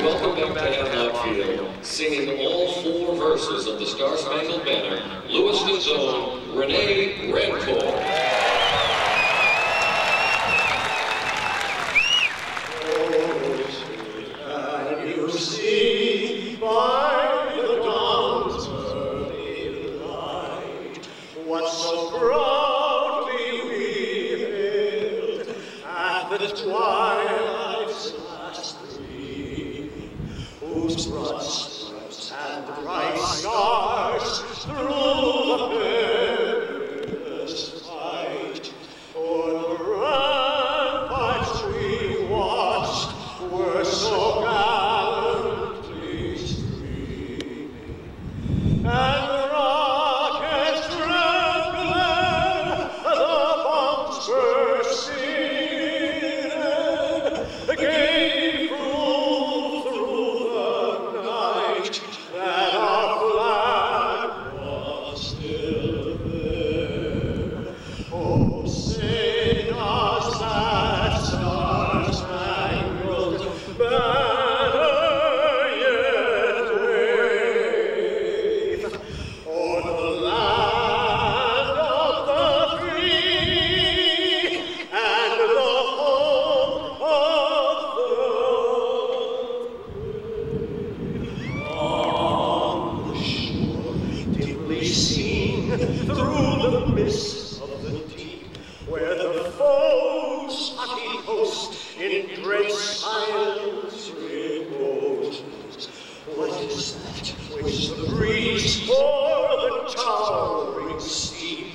welcome back to Hadlock Field, singing all 4 verses of the Star Spangled Banner, Lewiston's own Rene Rancourt. What so proudly we hailed at the twilight's last gleaming, whose broad stripes and bright stars through the perilous fight o'er the ramparts we watched were so gallantly streaming, and gave proof through the night that our flag was still there. Oh, sing us that star-spangled banner yet wave o'er the land of the free and the home of seen through the mist of the deep, where the foe's haughty host in dread silence reposes. What is that which the breeze o'er the towering steep,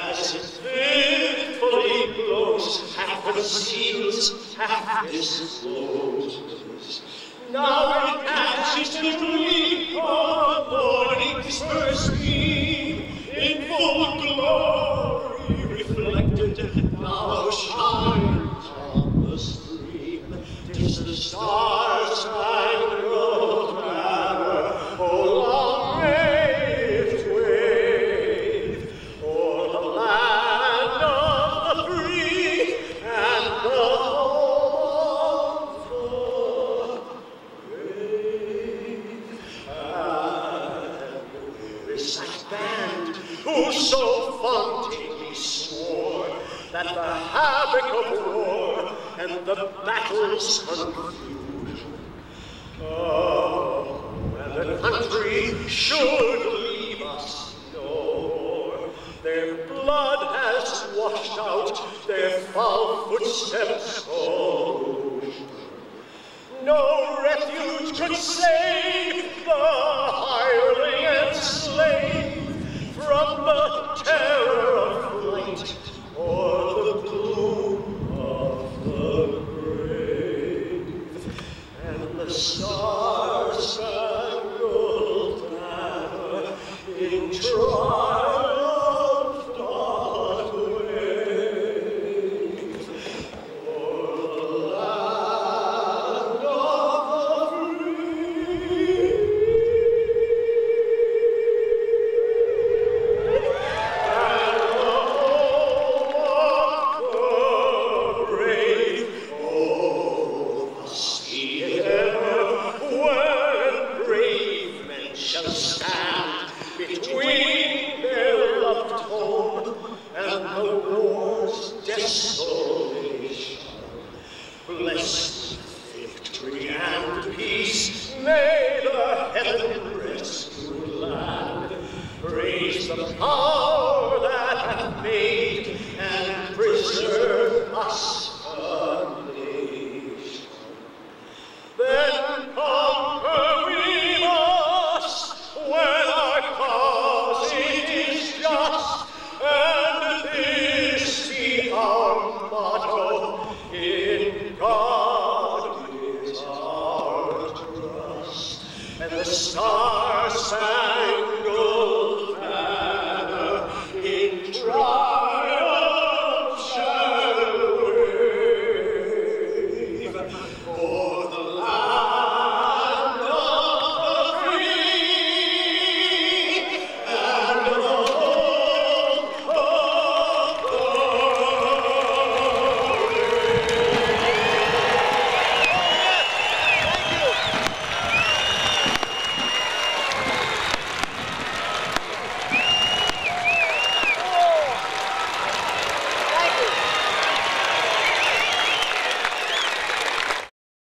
as it fitfully blows, half conceals, half discloses? Now it catches to gleam on morning's first beam, in full glory reflected, now shines on the stream. 'Tis the Star-Spangled Banner, oh long may it wave o'er the land of the free and the home of the brave. And where is that band who so vauntingly swore that the havoc of war and the battle's confusion, oh, and the country should leave us no more? Their blood has washed out their foul footsteps pollution. No refuge could save the hireling and slave from the terror of flight or the gloom of the grave. And the Star-Spangled Banner in triumph doth wave o'er the land of the free. Between their loved home and the war's desolation, blessed victory and peace, may the heaven-rescued land praise the power that hath made and preserved us a nation. Then conquer we must when our cause it is just, and this be our motto: in God is our trust. And the star